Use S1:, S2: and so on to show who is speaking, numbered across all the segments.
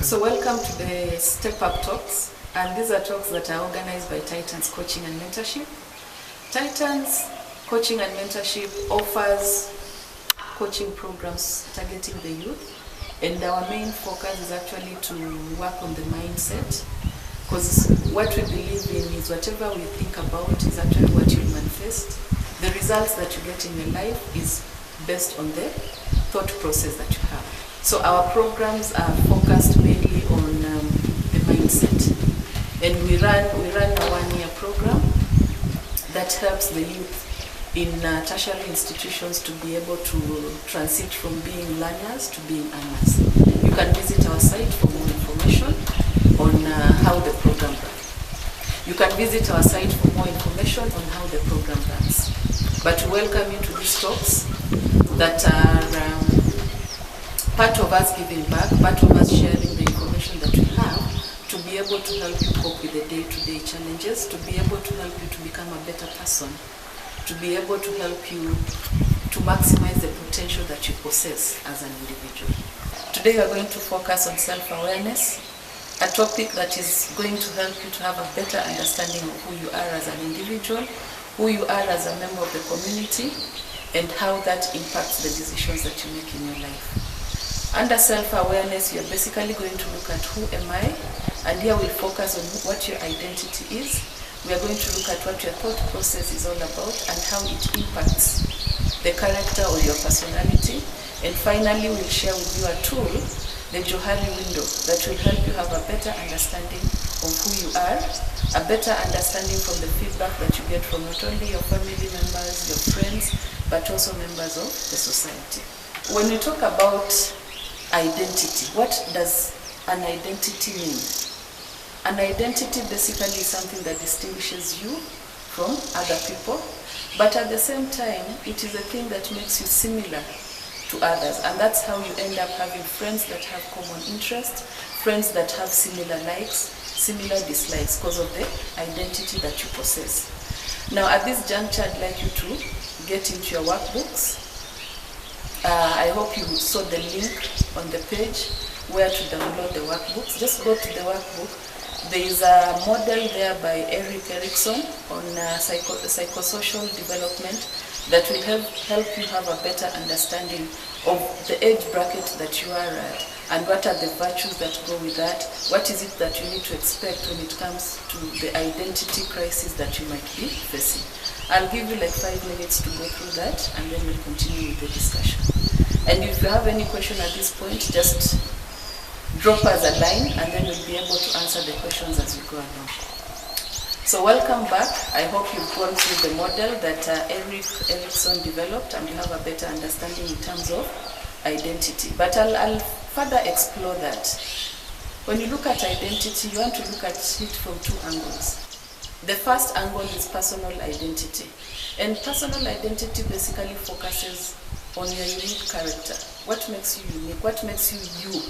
S1: So welcome to the StepUpTalks, and these are talks that are organized by Titans Coaching and Mentorship. Titans Coaching and Mentorship offers coaching programs targeting the youth, and our main focus is actually to work on the mindset, because what we believe in is whatever we think about is actually what you manifest. The results that you get in your life is based on the thought process that you have. So our programs are focused mainly on the mindset, and we run a one-year program that helps the youth in tertiary institutions to be able to transit from being learners to being earners. You can visit our site for more information on how the program runs. You can visit our site for more information on how the program runs. But we welcome you to these talks that are part of us giving back, part of us sharing the information that we have to be able to help you cope with the day-to-day challenges, to be able to help you to become a better person, to be able to help you to maximize the potential that you possess as an individual. Today we are going to focus on self-awareness, a topic that is going to help you to have a better understanding of who you are as an individual, who you are as a member of the community, and how that impacts the decisions that you make in your life. Under self-awareness, you're basically going to look at who am I, and here we'll focus on what your identity is. We are going to look at what your thought process is all about and how it impacts the character or your personality. And finally, we'll share with you a tool, the Johari window, that will help you have a better understanding of who you are, a better understanding from the feedback that you get from not only your family members, your friends, but also members of the society. When we talk about identity, what does an identity mean? An identity basically is something that distinguishes you from other people, but at the same time, it is a thing that makes you similar to others, and that's how you end up having friends that have common interests, friends that have similar likes, similar dislikes, because of the identity that you possess. Now, at this juncture, I'd like you to get into your workbooks. I hope you saw the link on the page where to download the workbooks. Just go to the workbook. There is a model there by Erickson on psychosocial development that will help you have a better understanding of the age bracket that you are at, and what are the virtues that go with that, what is it that you need to expect when it comes to the identity crisis that you might be facing. I'll give you like 5 minutes to go through that, and then we'll continue with the discussion. And if you have any question at this point, just drop us a line, and then we'll be able to answer the questions as we go along. So welcome back. I hope you've gone through the model that Erickson developed, and you have a better understanding in terms of identity. But I'll further explore that. When you look at identity, you want to look at it from 2 angles. The first angle is personal identity. And personal identity basically focuses on your unique character. What makes you unique? What makes you you?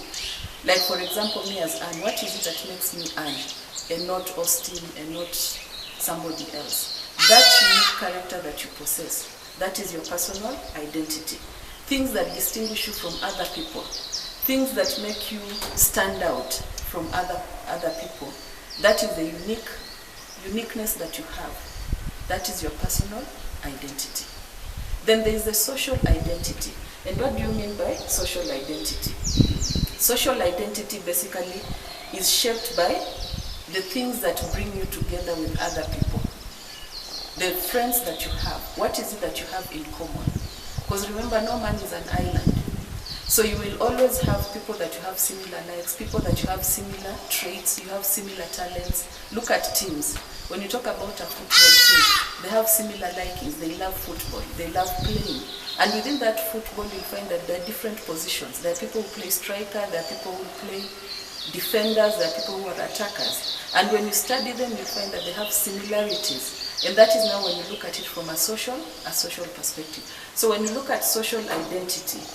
S1: Like, for example, me as Anne, what is it that makes me Anne and not Austin and not somebody else? That unique character that you possess, that is your personal identity. Things that distinguish you from other people, things that make you stand out from other people, that is the uniqueness that you have. That is your personal identity. Then there is the social identity. And what do you mean by social identity? Social identity basically is shaped by the things that bring you together with other people. The friends that you have. What is it that you have in common? Because remember, no man is an island. So you will always have people that you have similar likes, people that you have similar traits, you have similar talents. Look at teams. When you talk about a football team, they have similar likings. They love football. They love playing. And within that football, you'll find that there are different positions. There are people who play striker, there are people who play defenders, there are people who are attackers. And when you study them, you find that they have similarities. And that is now when you look at it from a social perspective. So when you look at social identity,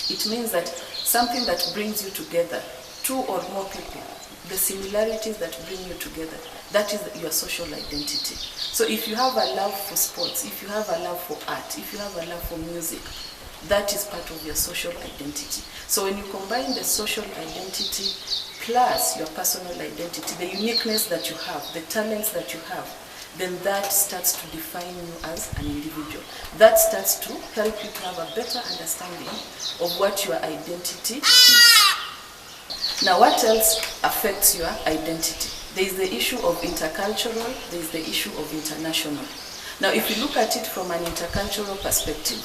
S1: it means that something that brings you together, 2 or more people, the similarities that bring you together, that is your social identity. So if you have a love for sports, if you have a love for art, if you have a love for music, that is part of your social identity. So when you combine the social identity plus your personal identity, the uniqueness that you have, the talents that you have, then that starts to define you as an individual. That starts to help you to have a better understanding of what your identity is. Now, what else affects your identity? There is the issue of intercultural, there is the issue of international. Now, if you look at it from an intercultural perspective,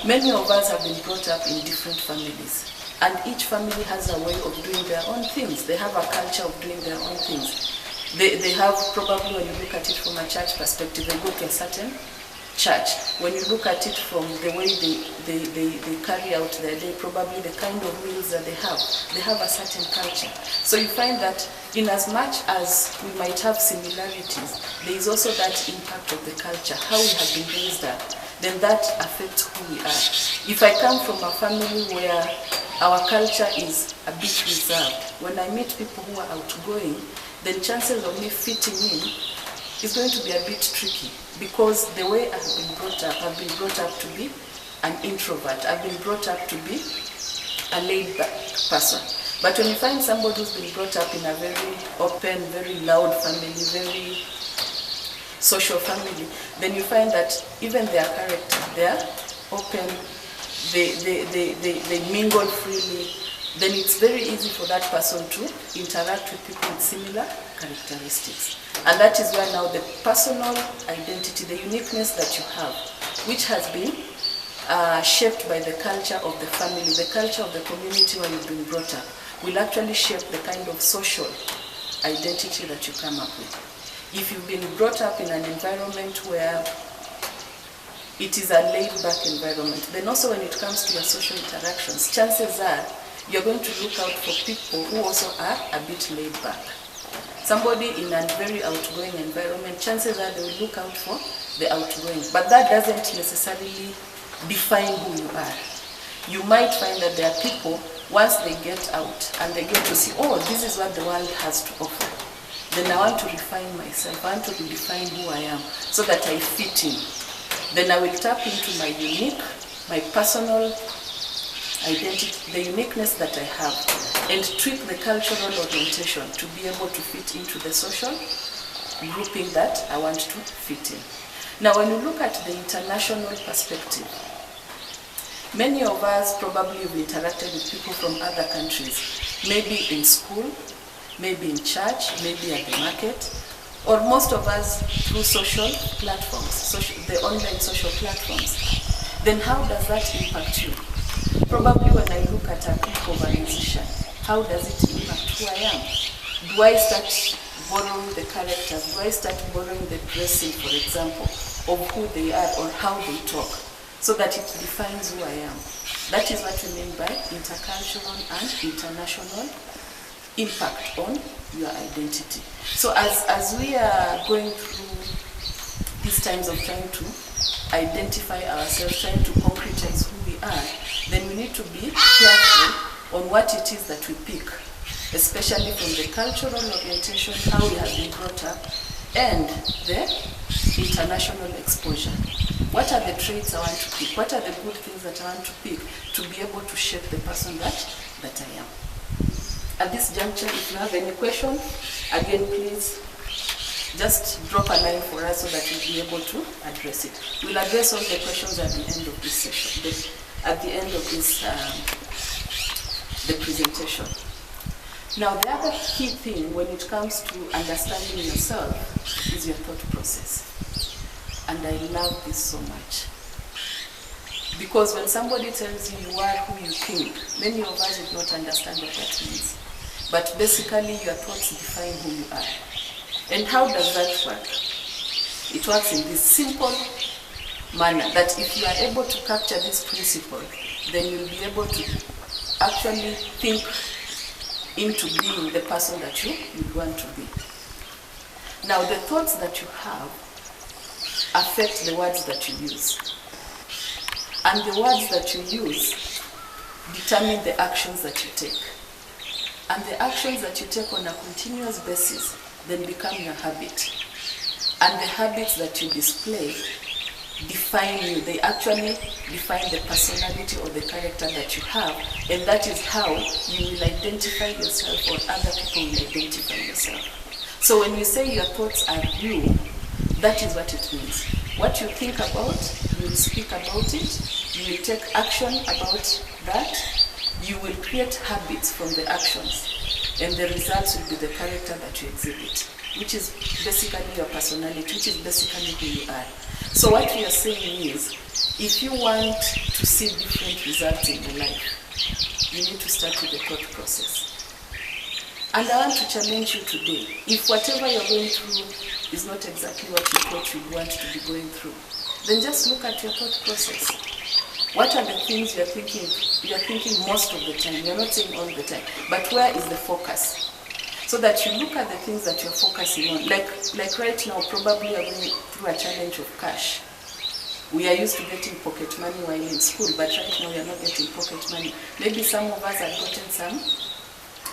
S1: many of us have been brought up in different families, and each family has a way of doing their own things. They have a culture of doing their own things. They have, probably when you look at it from a church perspective, they go to a certain church. When you look at it from the way they carry out their day, probably the kind of meals that they have a certain culture. So you find that in as much as we might have similarities, there is also that impact of the culture, how we have been raised up. Then that affects who we are. If I come from a family where our culture is a bit reserved, when I meet people who are outgoing, then chances of me fitting in is going to be a bit tricky, because the way I've been brought up to be an introvert. I've been brought up to be a laid-back person. But when you find somebody who's been brought up in a very open, very loud family, very social family, then you find that even their character, they're open, they mingle freely, then it's very easy for that person to interact with people with similar characteristics. And that is why now the personal identity, the uniqueness that you have, which has been shaped by the culture of the family, the culture of the community where you've been brought up, will actually shape the kind of social identity that you come up with. If you've been brought up in an environment where it is a laid-back environment, then also when it comes to your social interactions, chances are you're going to look out for people who also are a bit laid back. Somebody in a very outgoing environment, chances are they will look out for the outgoing. But that doesn't necessarily define who you are. You might find that there are people, once they get out and they get to see, oh, this is what the world has to offer, then I want to refine myself, I want to redefine who I am so that I fit in. Then I will tap into my unique, my personal identity, the uniqueness that I have, and tweak the cultural orientation to be able to fit into the social grouping that I want to fit in. Now, when you look at the international perspective, many of us probably have interacted with people from other countries, maybe in school, maybe in church, maybe at the market, or most of us through social platforms, the online social platforms. Then how does that impact you? Probably when I look at a clip of a musician, how does it impact who I am? Do I start borrowing the characters? Do I start borrowing the dressing, for example, of who they are or how they talk, so that it defines who I am? That is what we mean by intercultural and international impact on your identity. So as we are going through these times of trying to identify ourselves, trying to concretize who we are, then we need to be careful on what it is that we pick, especially from the cultural orientation, how we have been brought up, and the international exposure. What are the traits I want to pick? What are the good things that I want to pick to be able to shape the person that I am? At this juncture, if you have any question, again, please just drop a line for us so that we'll be able to address it. We'll address all the questions at the end of this session, at the end of this the presentation. Now, the other key thing when it comes to understanding yourself is your thought process. And I love this so much. Because when somebody tells you you are who you think, many of us would not understand what that means. But basically, your thoughts define who you are. And how does that work? It works in this simple manner, that if you are able to capture this principle, then you'll be able to actually think into being the person that you want to be. Now, the thoughts that you have affect the words that you use. And the words that you use determine the actions that you take. And the actions that you take on a continuous basis then become your habit. And the habits that you display define you. They actually define the personality or the character that you have, and that is how you will identify yourself, or other people will identify yourself. So when we say your thoughts are you, that is what it means. What you think about, you will speak about it, you will take action about that, you will create habits from the actions, and the results will be the character that you exhibit, which is basically your personality, which is basically who you are. So what we are saying is, if you want to see different results in your life, you need to start with the thought process. And I want to challenge you today. If whatever you're going through is not exactly what you thought you'd want to be going through, then just look at your thought process. What are the things you're thinking? You're thinking most of the time. You're not saying all the time. But where is the focus? So that you look at the things that you're focusing on. Like right now, probably you're going through a challenge of cash. We are used to getting pocket money while in school, but right now we are not getting pocket money. Maybe some of us have gotten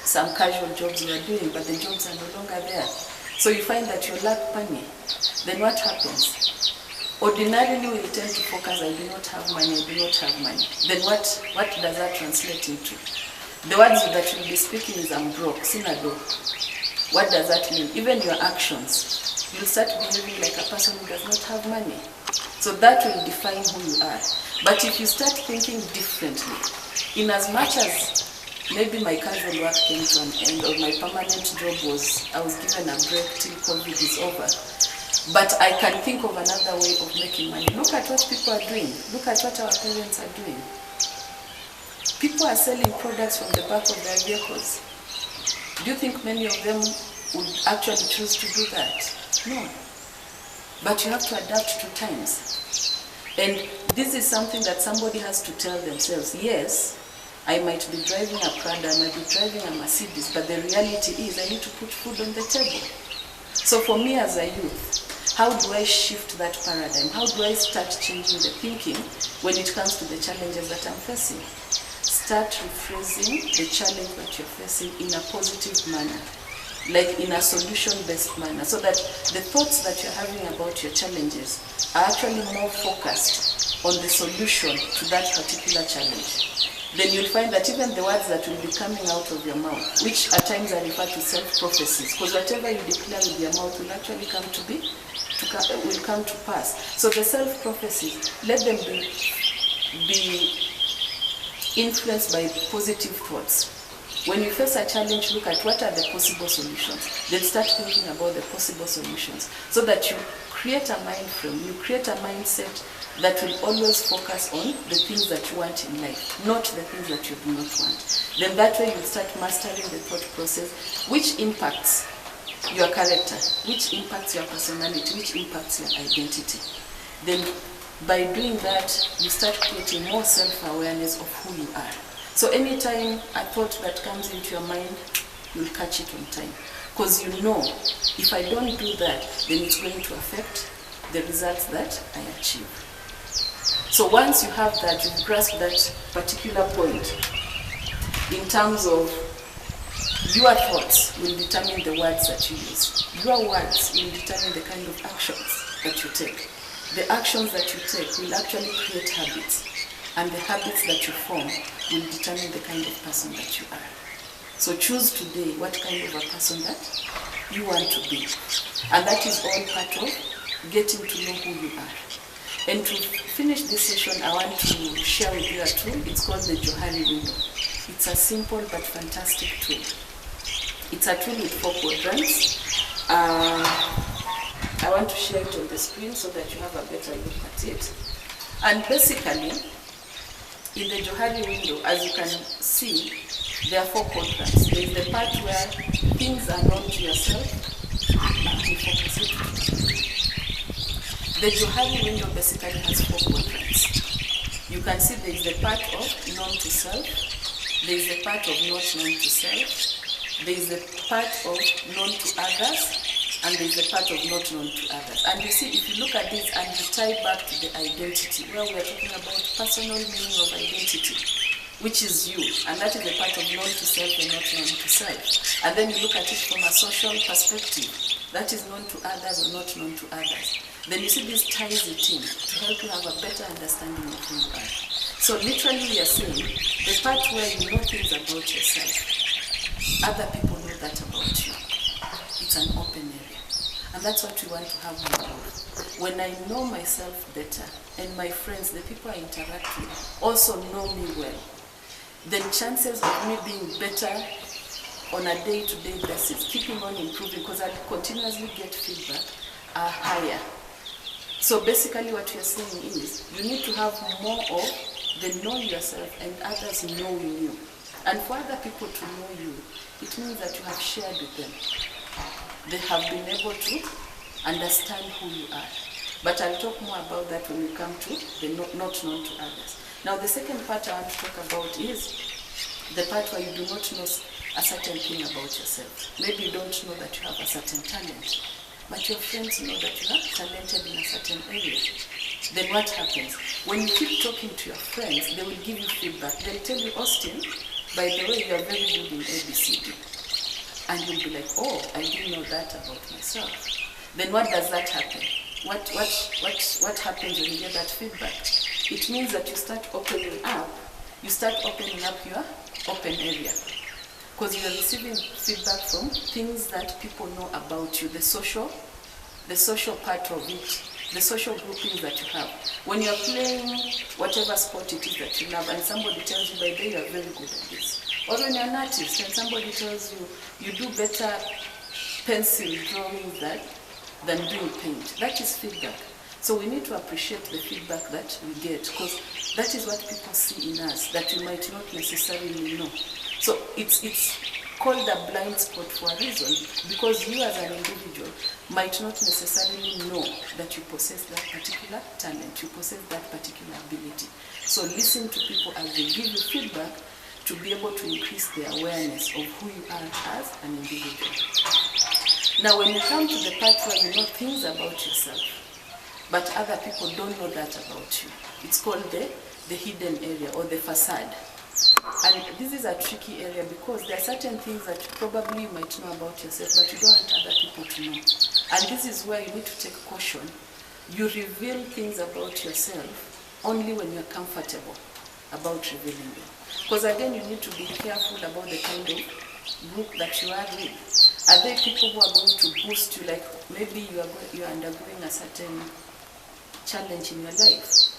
S1: some casual jobs we are doing, but the jobs are no longer there. So you find that you lack money. Then what happens? Ordinarily we tend to focus, I do not have money, I do not have money. Then what does that translate into? The words that you'll be speaking is I'm broke, sinado. What does that mean? Even your actions, you'll start behaving like a person who does not have money. So that will define who you are. But if you start thinking differently, in as much as maybe my casual work came to an end, or my permanent job I was given a break till COVID is over, but I can think of another way of making money. Look at what people are doing. Look at what our parents are doing. People are selling products from the back of their vehicles. Do you think many of them would actually choose to do that? No. But you have to adapt to times. And this is something that somebody has to tell themselves. Yes, I might be driving a Prada, I might be driving a Mercedes, but the reality is I need to put food on the table. So for me as a youth, how do I shift that paradigm? How do I start changing the thinking when it comes to the challenges that I'm facing? Start rephrasing the challenge that you're facing in a positive manner, like in a solution-based manner, so that the thoughts that you're having about your challenges are actually more focused on the solution to that particular challenge. Then you'll find that even the words that will be coming out of your mouth, which at times are referred to self-prophecies, because whatever you declare with your mouth will actually come to pass. So the self-prophecies, let them be influenced by positive thoughts. When you face a challenge, look at what are the possible solutions. Then start thinking about the possible solutions, so that you create a mind frame, you create a mindset that will always focus on the things that you want in life, not the things that you do not want. Then that way you start mastering the thought process, which impacts your character, which impacts your personality, which impacts your identity. Then by doing that, you start creating more self-awareness of who you are. So anytime a thought that comes into your mind, you'll catch it on time. Because you know, if I don't do that, then it's going to affect the results that I achieve. So once you have that, you've grasped that particular point, in terms of your thoughts will determine the words that you use. Your words will determine the kind of actions that you take. The actions that you take will actually create habits, and the habits that you form will determine the kind of person that you are. So choose today what kind of a person that you want to be. And that is all part of getting to know who you are. And to finish this session, I want to share with you a tool. It's called the Johari window. It's a simple but fantastic tool. It's a tool with 4 quadrants. I want to share it on the screen so that you have a better look at it. And basically, in the Johari window, as you can see, there are 4 quadrants. There is the part where things are known to yourself. The Johari window basically has 4 quadrants. You can see there is the part of known to self, there is the part of not known to self, there is the part of known to others, and there is the part of not known to others. And you see, if you look at this and you tie back to the identity, where we are talking about personal meaning of identity, which is you, and that is the part of known to self and not known to self. And then you look at it from a social perspective, that is known to others or not known to others. Then you see this ties it in to help you have a better understanding of who you are. So literally we are saying, the part where you know things about yourself, other people know that about you. It's an open area. And that's what we want to have more of. When I know myself better, and my friends, the people I interact with, also know me well, then chances of me being better on a day-to-day basis, keeping on improving, because I continuously get feedback, are higher. So basically what you're saying is, you need to have more of the know yourself and others knowing you. And for other people to know you, it means that you have shared with them. They have been able to understand who you are. But I'll talk more about that when we come to the not known to others. Now the second part I want to talk about is the part where you do not know a certain thing about yourself. Maybe you don't know that you have a certain talent, but your friends know that you are talented in a certain area. Then what happens? When you keep talking to your friends, they will give you feedback. They'll tell you, Austin, by the way, you are very good in ABCD. And you'll be like, oh, I didn't know that about myself. Then what does that happen? What happens when you get that feedback? It means that you start opening up your open area. Because you're receiving feedback from things that people know about you, the social part of it, the social groupings that you have. When you're playing whatever sport it is that you love, and somebody tells you, by the way, you are very good at this. Or when you're an artist, and somebody tells you, you do better pencil drawing than doing paint. That is feedback. So we need to appreciate the feedback that we get, because that is what people see in us that we might not necessarily know. So it's called a blind spot for a reason, because you as an individual might not necessarily know that you possess that particular talent, you possess that particular ability. So listen to people as they give you feedback to be able to increase their awareness of who you are as an individual. Now when you come to the part where you know things about yourself, but other people don't know that about you, it's called the hidden area or the facade. And this is a tricky area because there are certain things that probably you might know about yourself, but you don't want other people to know. And this is where you need to take caution. You reveal things about yourself only when you're comfortable about revealing them. Because again, you need to be careful about the kind of group that you are with. Are there people who are going to boost you, like maybe you are undergoing a certain challenge in your life?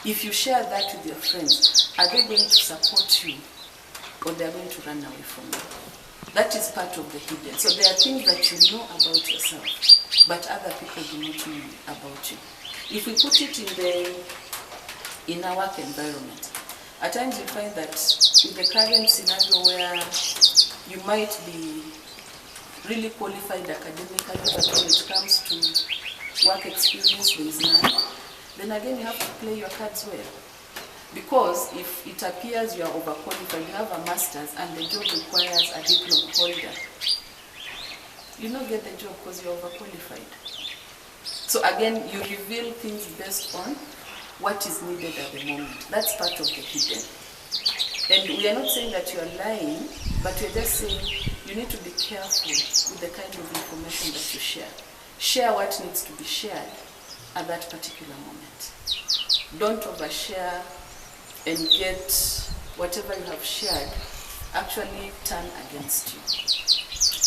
S1: If you share that with your friends, are they going to support you or they are going to run away from you? That is part of the hidden. So there are things that you know about yourself, but other people do not know about you. If we put it in our work environment, at times you find that in the current scenario where you might be really qualified academically, but when it comes to work experience, there is none. Then again, you have to play your cards well. Because if it appears you are overqualified, you have a master's and the job requires a diploma holder, you don't get the job because you're overqualified. So again, you reveal things based on what is needed at the moment. That's part of the hidden. And we are not saying that you are lying, but we're just saying you need to be careful with the kind of information that you share. Share what needs to be shared at that particular moment. Don't overshare and get whatever you have shared actually turn against you.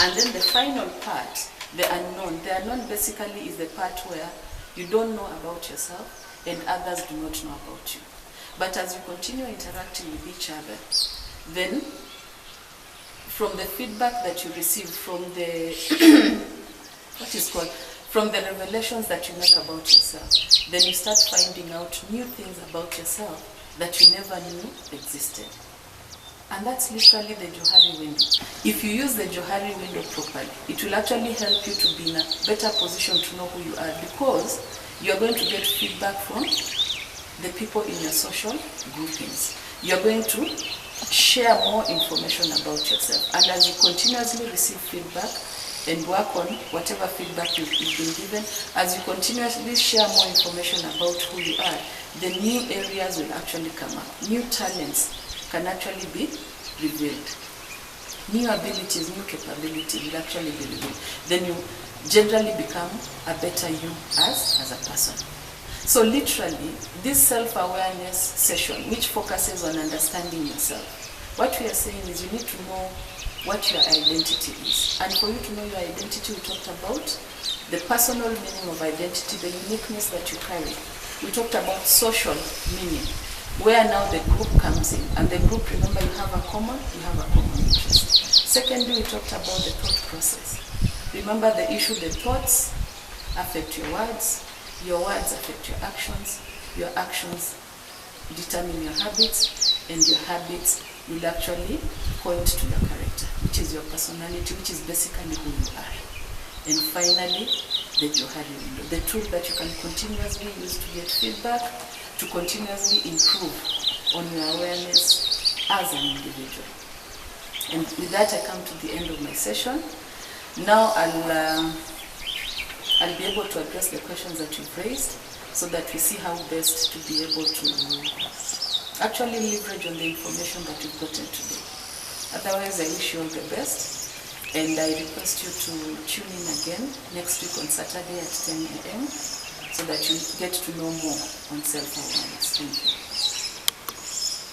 S1: And then the final part, the unknown. The unknown basically is the part where you don't know about yourself and others do not know about you. But as you continue interacting with each other, then from the feedback that you receive, from the from the revelations that you make about yourself, then you start finding out new things about yourself that you never knew existed. And that's literally the Johari window. If you use the Johari window properly, it will actually help you to be in a better position to know who you are, because you're going to get feedback from the people in your social groupings. You're going to share more information about yourself. And as you continuously receive feedback and work on whatever feedback you've been given, as you continuously share more information about who you are, the new areas will actually come up. New talents can actually be revealed. New abilities, new capabilities will actually be revealed. Then you generally become a better you as a person. So literally, this self-awareness session, which focuses on understanding yourself, what we are saying is you need to know what your identity is. And for you to know your identity, we talked about the personal meaning of identity, the uniqueness that you carry. We talked about social meaning, where now the group comes in. And the group, remember, you have a common interest. Secondly, we talked about the thought process. Remember the issue, the thoughts affect your words affect your actions determine your habits, and your habits will actually point to your character, which is your personality, which is basically who you are. And finally, the Johari window, the tool that you can continuously use to get feedback, to continuously improve on your awareness as an individual. And with that, I come to the end of my session. Now I'll be able to address the questions that you've raised, so that we see how best to be able to actually leverage on the information that you've gotten today. Otherwise, I wish you all the best, and I request you to tune in again next week on Saturday at 10 a.m. so that you get to know more on self-awareness. Thank you.